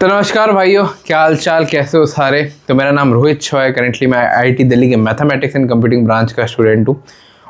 तो नमस्कार भाइयों, क्या हाल चाल, कैसे हो सारे। तो मेरा नाम रोहित शॉ है। करेंटली मैं आईआईटी दिल्ली के मैथमेटिक्स एंड कंप्यूटिंग ब्रांच का स्टूडेंट हूँ।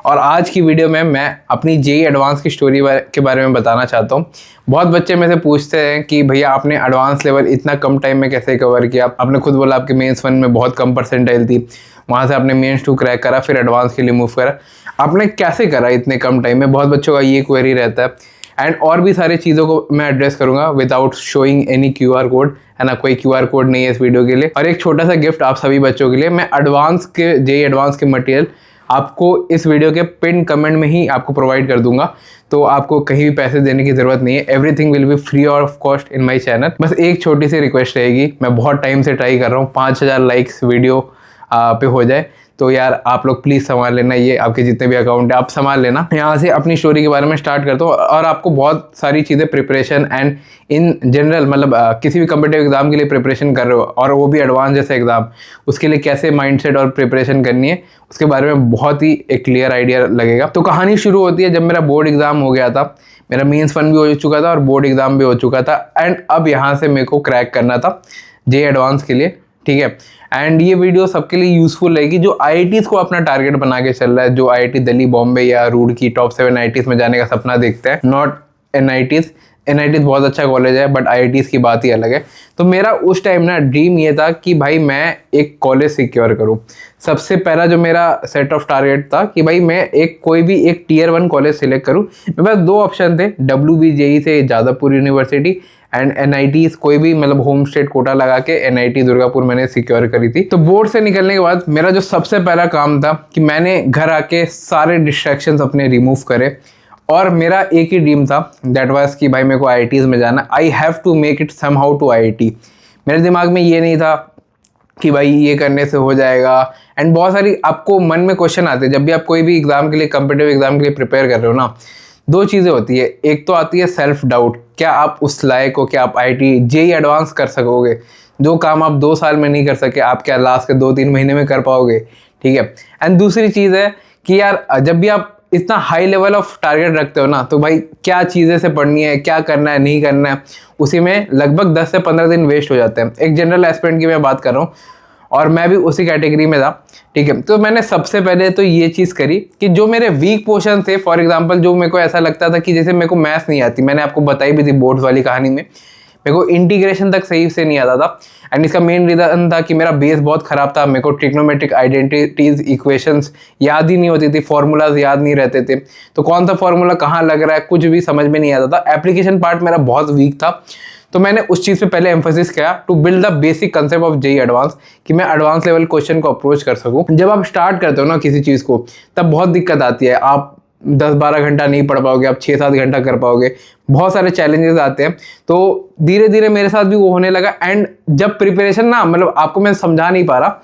और आज की वीडियो में मैं अपनी जेईई एडवांस की स्टोरी के बारे में बताना चाहता हूँ। बहुत बच्चे में से पूछते हैं कि भैया आपने एडवांस लेवल इतना कम टाइम में कैसे कवर किया। आपने खुद बोला आपके मेंस 1 में बहुत कम परसेंटाइल थी, वहाँ से आपने मेंस 2 क्रैक करा, फिर एडवांस के लिए मूव करा। आपने कैसे करा इतने कम टाइम में? बहुत बच्चों का ये क्वेरी रहता है। एंड और भी सारी चीज़ों को मैं एड्रेस करूंगा without showing any QR code, है ना। कोई क्यूआर कोड नहीं है इस वीडियो के लिए। और एक छोटा सा गिफ्ट आप सभी बच्चों के लिए, मैं एडवांस के जेईई एडवांस के मटेरियल आपको इस वीडियो के पिन कमेंट में ही आपको प्रोवाइड कर दूंगा। तो आपको कहीं भी पैसे देने की जरूरत नहीं है। Everything will be free of cost in my channel. बस एक छोटी सी रिक्वेस्ट रहेगी, मैं बहुत टाइम से ट्राई कर रहा हूँ 5000 लाइक्स वीडियो पे हो जाए। तो यार आप लोग प्लीज़ संभाल लेना, ये आपके जितने भी अकाउंट है आप संभाल लेना। यहाँ से अपनी स्टोरी के बारे में स्टार्ट करता हूँ और आपको बहुत सारी चीज़ें प्रिपरेशन एंड इन जनरल, मतलब किसी भी कम्पिटिटिव एग्जाम के लिए प्रिपरेशन कर रहे हो और वो भी एडवांस जैसे एग्जाम, उसके लिए कैसे माइंडसेट और प्रिपरेशन करनी है उसके बारे में बहुत ही एक क्लियर आइडिया लगेगा। तो कहानी शुरू होती है जब मेरा बोर्ड एग्जाम हो गया था। मेरा मेंस 1 भी हो चुका था और बोर्ड एग्जाम भी हो चुका था। एंड अब यहाँ से मेरे को क्रैक करना था जेईई एडवांस के लिए, ठीक है। एंड ये वीडियो सबके लिए यूजफुल रहेगी जो आईआईटीज़ को अपना टारगेट बना के चल रहा है, जो आईआईटी दिल्ली, बॉम्बे या रुड़की टॉप 7 आईआईटीज़ में जाने का सपना देखते हैं। Not NITs. एनआईटीज़ बहुत अच्छा कॉलेज है बट आईआईटीज़ की बात ही अलग है। तो मेरा उस टाइम ना ड्रीम ये था कि भाई मैं एक कॉलेज सिक्योर करूँ। सबसे पहला जो मेरा सेट ऑफ टारगेट था कि भाई मैं कोई भी एक टियर 1 कॉलेज सिलेक्ट करूँ। मेरे पास 2 ऑप्शन थे, WBJE से जादवपुर यूनिवर्सिटी एंड एनआईटीज़ कोई भी, मतलब होम स्टेट कोटा लगा के एनआईटी दुर्गापुर मैंने सिक्योर करी थी। तो बोर्ड से निकलने के बाद मेरा जो सबसे पहला काम था कि मैंने घर आके सारे डिस्ट्रैक्शंस अपने रिमूव करे और मेरा एक ही ड्रीम था, दैट वाज कि भाई मेरे को आईआईटीज़ में जाना। I have to make it somehow to IIT. मेरे दिमाग में ये नहीं था कि भाई ये करने से हो जाएगा। एंड बहुत सारी आपको मन में क्वेश्चन आते हैं जब भी आप कोई भी एग्जाम के लिए, कम्पिटिटिव एग्जाम के लिए प्रिपेयर कर रहे हो ना। 2 चीज़ें होती है, एक तो आती है सेल्फ डाउट, क्या आप उस लायक हो, क्या आप आईआईटी जेईई एडवांस कर सकोगे। जो काम आप 2 साल में नहीं कर सके आप क्या लास्ट के 2-3 महीने में कर पाओगे, ठीक है। एंड दूसरी चीज़ है कि यार जब भी आप इतना हाई लेवल ऑफ टारगेट रखते हो ना, तो भाई क्या चीज़ें से पढ़नी है, क्या करना है, नहीं करना है, उसी में लगभग 10 से 15 दिन वेस्ट हो जाते हैं। एक जनरल एस्पिरेंट की मैं बात कर रहा हूँ और मैं भी उसी कैटेगरी में था, ठीक है। तो मैंने सबसे पहले तो ये चीज़ करी कि जो मेरे वीक पोर्शन थे, फॉर एग्जांपल जो मेरे को ऐसा लगता था कि जैसे मेरे को मैथ्स नहीं आती, मैंने आपको बताई भी थी बोर्ड्स वाली कहानी में, मेरे को इंटीग्रेशन तक सही से नहीं आता था। एंड इसका मेन रीज़न था कि मेरा बेस बहुत ख़राब था। मेरे को ट्रिग्नोमेट्रिक आइडेंटिटीज़, इक्वेशंस याद ही नहीं होती थी, फार्मूलाज याद नहीं रहते थे। तो कौन सा फार्मूला कहाँ लग रहा है कुछ भी समझ में नहीं आता था। एप्लीकेशन पार्ट मेरा बहुत वीक था। तो मैंने उस चीज़ पे पहले एम्फोसिस किया to build the basic concept of JEE advance, कि मैं एडवांस लेवल क्वेश्चन को अप्रोच कर सकूं। जब आप स्टार्ट करते हो ना किसी चीज़ को, तब बहुत दिक्कत आती है। आप 10-12 घंटा नहीं पढ़ पाओगे, आप 6-7 घंटा कर पाओगे, बहुत सारे चैलेंजेस आते हैं। तो धीरे धीरे मेरे साथ भी वो होने लगा। एंड जब प्रिपरेशन ना, मतलब आपको मैं समझा नहीं पा रहा,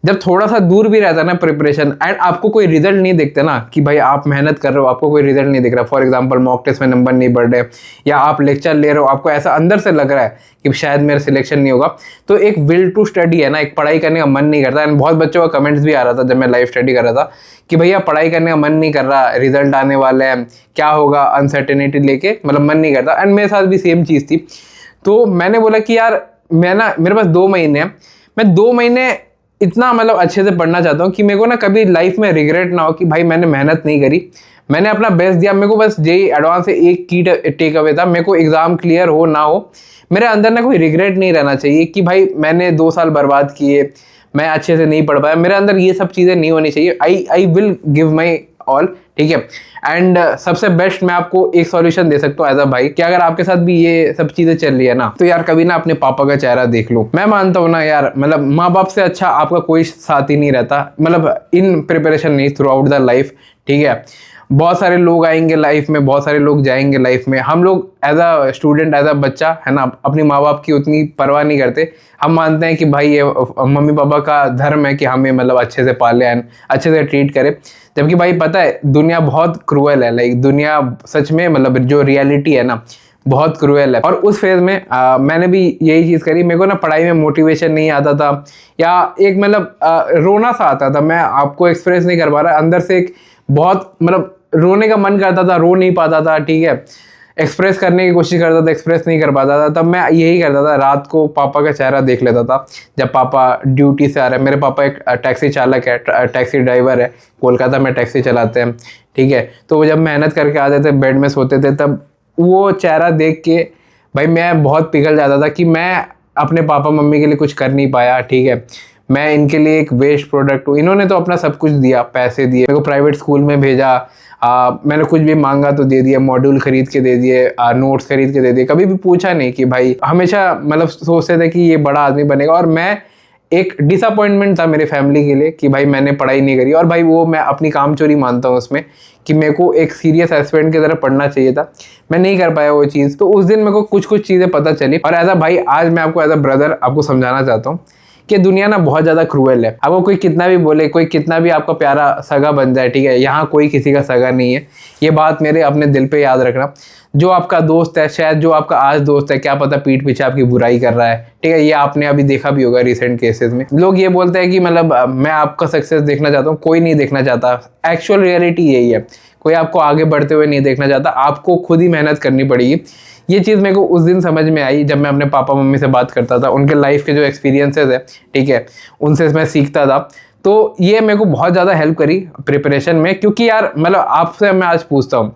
जब थोड़ा सा दूर भी रहता है ना प्रिपरेशन एंड आपको कोई रिजल्ट नहीं दिखते ना, कि भाई आप मेहनत कर रहे हो, आपको कोई रिजल्ट नहीं दिख रहा, फॉर एग्जांपल मॉक टेस्ट में नंबर नहीं बढ़ रहे या आप लेक्चर ले रहे हो, आपको ऐसा अंदर से लग रहा है कि शायद मेरा सिलेक्शन नहीं होगा, तो एक विल टू स्टडी है ना, एक पढ़ाई करने का मन नहीं करता। एंड बहुत बच्चों का कमेंट्स भी आ रहा था जब मैं लाइव स्टडी कर रहा था कि भैया पढ़ाई करने का मन नहीं कर रहा, रिजल्ट आने वाले हैं, क्या होगा, अनसर्टेनिटी लेके, मतलब मन नहीं करता। एंड मेरे साथ भी सेम चीज़ थी। तो मैंने बोला कि यार मैं ना, मेरे पास 2 महीने हैं, मैं 2 महीने इतना मतलब अच्छे से पढ़ना चाहता हूँ कि मेरे को ना कभी लाइफ में रिग्रेट ना हो कि भाई मैंने मेहनत नहीं करी, मैंने अपना बेस्ट दिया। मेरे को बस जेईई एडवांस से एक की टेक अवे था, मेरे को एग्जाम क्लियर हो ना हो, मेरे अंदर ना कोई रिग्रेट नहीं रहना चाहिए कि भाई मैंने 2 साल बर्बाद किए, मैं अच्छे से नहीं पढ़ पाया। मेरे अंदर ये सब चीज़ें नहीं होनी चाहिए। I will give my all, ठीक है। एंड सबसे बेस्ट मैं आपको एक सॉल्यूशन दे सकता हूँ एज अ भाई, कि अगर आपके साथ भी ये सब चीज़ें चल रही है ना, तो यार कभी ना अपने पापा का चेहरा देख लो। मैं मानता हूँ ना यार, मतलब माँ बाप से अच्छा आपका कोई साथी नहीं रहता, मतलब इन प्रिपरेशन नहीं, थ्रू आउट द लाइफ, ठीक है। बहुत सारे लोग आएंगे लाइफ में, बहुत सारे लोग जाएंगे लाइफ में। हम लोग as a student, as a बच्चा, है ना, अपनी माँ बाप की उतनी परवाह नहीं करते। हम मानते हैं कि भाई ये मम्मी पापा का धर्म है कि हमें मतलब अच्छे से पाले एंड अच्छे से ट्रीट करे। जबकि भाई पता है दुनिया बहुत क्रूअल है, लाइक दुनिया सच में, मतलब जो रियलिटी है ना, बहुत क्रूअल है। और उस फेज में मैंने भी यही चीज़ करी। मेरे को ना पढ़ाई में मोटिवेशन नहीं आता था, या एक मतलब रोना सा आता था। मैं आपको एक्सप्रेस नहीं कर पा रहा, अंदर से एक बहुत मतलब रोने का मन करता था, रो नहीं पाता था, ठीक है। एक्सप्रेस करने की कोशिश करता था, एक्सप्रेस नहीं कर पाता था। तब मैं यही करता था, रात को पापा का चेहरा देख लेता था। जब पापा ड्यूटी से आ रहे हैं, मेरे पापा एक टैक्सी चालक है, टैक्सी ड्राइवर है, कोलकाता में टैक्सी चलाते हैं, ठीक है। तो वो जब मेहनत करके आते थे, बेड में सोते थे, तब वो चेहरा देख के भाई मैं बहुत पिघल जाता था कि मैं अपने पापा मम्मी के लिए कुछ कर नहीं पाया, ठीक है। मैं इनके लिए एक वेस्ट प्रोडक्ट हूँ। इन्होंने तो अपना सब कुछ दिया, पैसे दिए, मेरे को प्राइवेट स्कूल में भेजा, मैंने कुछ भी मांगा तो दे दिया, मॉड्यूल खरीद के दे दिए, नोट्स खरीद के दे दिए, कभी भी पूछा नहीं कि भाई, हमेशा मतलब सोचते थे कि ये बड़ा आदमी बनेगा। और मैं एक डिसअपॉइंटमेंट था मेरे फैमिली के लिए कि भाई मैंने पढ़ाई नहीं करी। और भाई वो मैं अपनी कामचोरी मानता हूँ उसमें कि मेरे को एक सीरियस एस्पिरेंट की तरह पढ़ना चाहिए था, मैं नहीं कर पाया वो चीज़। तो उस दिन मेरे को कुछ कुछ चीज़ें पता चली। और एज अ भाई आज मैं आपको एज अ ब्रदर आपको समझाना चाहता हूँ कि दुनिया ना बहुत ज़्यादा क्रूएल है। आपको कोई कितना भी बोले, कोई कितना भी आपका प्यारा सगा बन जाए, ठीक है, यहाँ कोई किसी का सगा नहीं है। ये बात मेरे अपने दिल पे याद रखना। जो आपका दोस्त है, शायद जो आपका आज दोस्त है, क्या पता पीठ पीछे आपकी बुराई कर रहा है, ठीक है। ये आपने अभी देखा भी होगा रिसेंट केसेस में। लोग ये बोलते हैं कि मतलब मैं आपका सक्सेस देखना चाहता हूँ, कोई नहीं देखना चाहता। एक्चुअल रियलिटी यही है, कोई आपको आगे बढ़ते हुए नहीं देखना चाहता, आपको खुद ही मेहनत करनी पड़ेगी। ये चीज़ मेरे को उस दिन समझ में आई जब मैं अपने पापा मम्मी से बात करता था, उनके लाइफ के जो एक्सपीरियंसेस है, ठीक है, उनसे मैं सीखता था। तो ये मेरे को बहुत ज़्यादा हेल्प करी प्रिपरेशन में। क्योंकि यार मतलब आपसे मैं आज पूछता हूँ,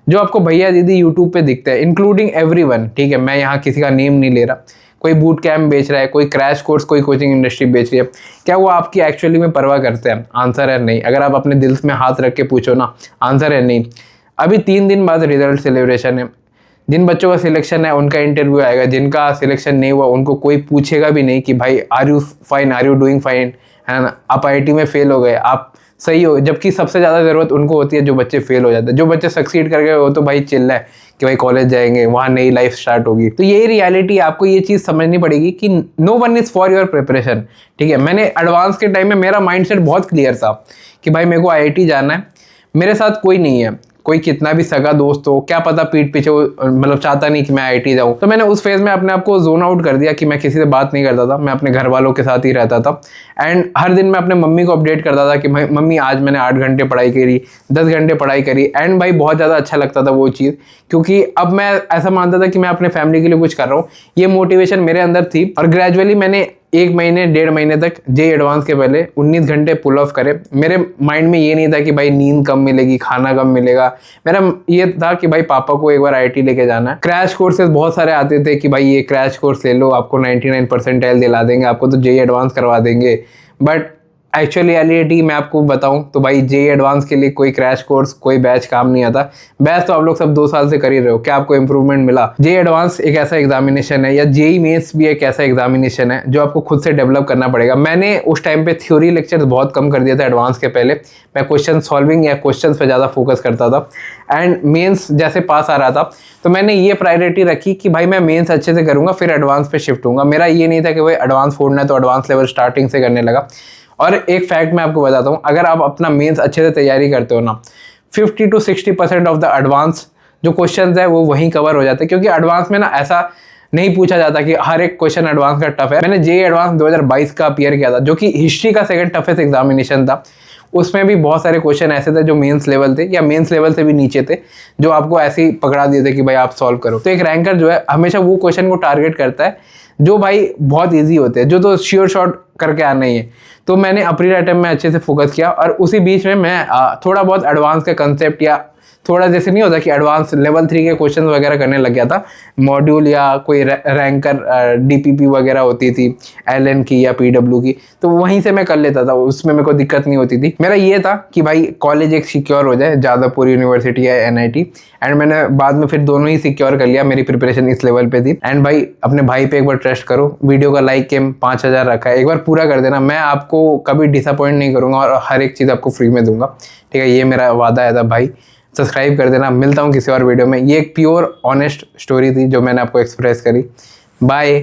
जो आपको भैया दीदी यूट्यूब पे दिखते हैं, इंक्लूडिंग एवरीवन, ठीक है, मैं यहाँ किसी का नेम नहीं ले रहा, कोई बूट कैम्प बेच रहा है, कोई क्रैश कोर्स, कोई कोचिंग इंडस्ट्री बेच रही है, क्या वो आपकी एक्चुअली में परवाह करते हैं? आंसर है नहीं। अगर आप अपने दिल में हाथ रख के पूछो ना, आंसर है नहीं। अभी 3 दिन बाद रिजल्ट सेलिब्रेशन है। जिन बच्चों का सिलेक्शन है उनका इंटरव्यू आएगा, जिनका सिलेक्शन नहीं हुआ उनको कोई पूछेगा भी नहीं कि भाई are you fine, are you doing fine, है ना, आप आईआईटी में फेल हो गए, आप सही हो। जबकि सबसे ज़्यादा ज़रूरत उनको होती है जो बच्चे फेल हो जाते हैं। जो बच्चे सक्सीड कर गए वो तो भाई चिल्ला है कि भाई कॉलेज जाएंगे, वहाँ नई लाइफ स्टार्ट होगी। तो यही रियलिटी, आपको ये चीज़ समझनी पड़ेगी कि no one is for your preparation, ठीक है। मैंने एडवांस के टाइम में मेरा माइंडसेट बहुत क्लियर था कि भाई मेरे को आईआईटी जाना है, मेरे साथ कोई नहीं है, कोई कितना भी सगा दोस्त हो, क्या पता पीठ पीछे मतलब चाहता नहीं कि मैं आईआईटी जाऊं। तो मैंने उस फेज में अपने आप को जोन आउट कर दिया कि मैं किसी से बात नहीं करता था, मैं अपने घर वालों के साथ ही रहता था। एंड हर दिन मैं अपने मम्मी को अपडेट करता था कि मम्मी आज मैंने 8 घंटे पढ़ाई करी, 10 घंटे पढ़ाई करी। एंड भाई बहुत ज़्यादा अच्छा लगता था वो चीज़, क्योंकि अब मैं ऐसा मानता था कि मैं अपने फैमिली के लिए कुछ कर रहा हूँ। ये मोटिवेशन मेरे अंदर थी। और ग्रेजुअली मैंने 1 महीने 1.5 महीने तक जे एडवांस के पहले 19 घंटे पुल ऑफ करे। मेरे माइंड में ये नहीं था कि भाई नींद कम मिलेगी, खाना कम मिलेगा। मेरा ये था कि भाई पापा को एक बार आईआईटी लेके जाना है। क्रैश कोर्सेज बहुत सारे आते थे कि भाई ये क्रैश कोर्स ले लो, आपको 99 परसेंटाइल दिला देंगे, आपको तो जे एडवांस करवा देंगे। बट एक्चुअल रियलिटी मैं आपको बताऊं तो भाई जे एडवांस के लिए कोई क्रैश कोर्स, कोई बैच काम नहीं आता। बैच तो आप लोग सब 2 साल से कर ही रहे हो, क्या आपको इंप्रूवमेंट मिला? जे एडवांस एक ऐसा एग्जामिनेशन है, या जेई मेंस भी एक ऐसा एग्जामिनेशन है जो आपको खुद से डेवलप करना पड़ेगा। मैंने उस टाइम पे थ्योरी लेक्चर्स बहुत कम कर दिया था एडवांस के पहले। मैं क्वेश्चन सॉल्विंग या क्वेश्चन पे ज़्यादा फोकस करता था। एंड मेंस जैसे पास आ रहा था तो मैंने ये प्रायोरिटी रखी कि भाई मैं मेंस अच्छे से करूँगा, फिर एडवांस पे शिफ्ट होऊंगा। मेरा ये नहीं था कि भाई एडवांस फोड़ना है तो एडवांस लेवल स्टार्टिंग से करने लगा। और एक फैक्ट मैं आपको बताता हूँ, अगर आप अपना मेंस अच्छे से तैयारी करते हो ना, 50 to 60% ऑफ द एडवांस जो क्वेश्चंस है वो वहीं कवर हो जाते हैं। क्योंकि एडवांस में ना ऐसा नहीं पूछा जाता कि हर एक क्वेश्चन एडवांस का टफ है। मैंने जे एडवांस 2022 का अपीयर किया था, जो कि हिस्ट्री का 2nd टफेस्ट एग्जामिनेशन था। उसमें भी बहुत सारे क्वेश्चन ऐसे थे जो मेंस लेवल थे या मेंस लेवल से भी नीचे थे, जो आपको ऐसे ही पकड़ा दिए थे कि भाई आप सॉल्व करो। तो एक रैंकर जो है हमेशा वो क्वेश्चन को टारगेट करता है जो भाई बहुत ईजी होते हैं, जो तो श्योर शॉट करके आना ही है। तो मैंने अप्रैल अटेम्प्ट में अच्छे से फोकस किया। और उसी बीच में मैं थोड़ा बहुत एडवांस का कंसेप्ट, या थोड़ा जैसे नहीं होता कि एडवांस लेवल 3 के क्वेश्चन वगैरह करने लग गया था। मॉड्यूल या कोई रैंकर डीपीपी वगैरह होती थी, एलएन की या पीडब्ल्यू की, तो वहीं से मैं कर लेता था, उसमें मेरे को दिक्कत नहीं होती थी। मेरा ये था कि भाई कॉलेज एक सिक्योर हो जाए, जादवपुर यूनिवर्सिटी या एनआईटी। एंड मैंने बाद में फिर दोनों ही सिक्योर कर लिया, मेरी प्रिपरेशन इस लेवल पे थी। एंड भाई अपने भाई पे एक बार ट्रस्ट करो। वीडियो का लाइक केम 5000 रखा है, एक बार पूरा कर देना। मैं आपको कभी डिसअपॉइंट नहीं करूँगा और हर एक चीज़ आपको फ्री में दूंगा, ठीक है। ये मेरा वादा है था भाई। सब्सक्राइब कर देना। मिलता हूँ किसी और वीडियो में। ये एक प्योर ऑनेस्ट स्टोरी थी जो मैंने आपको एक्सप्रेस करी। बाय।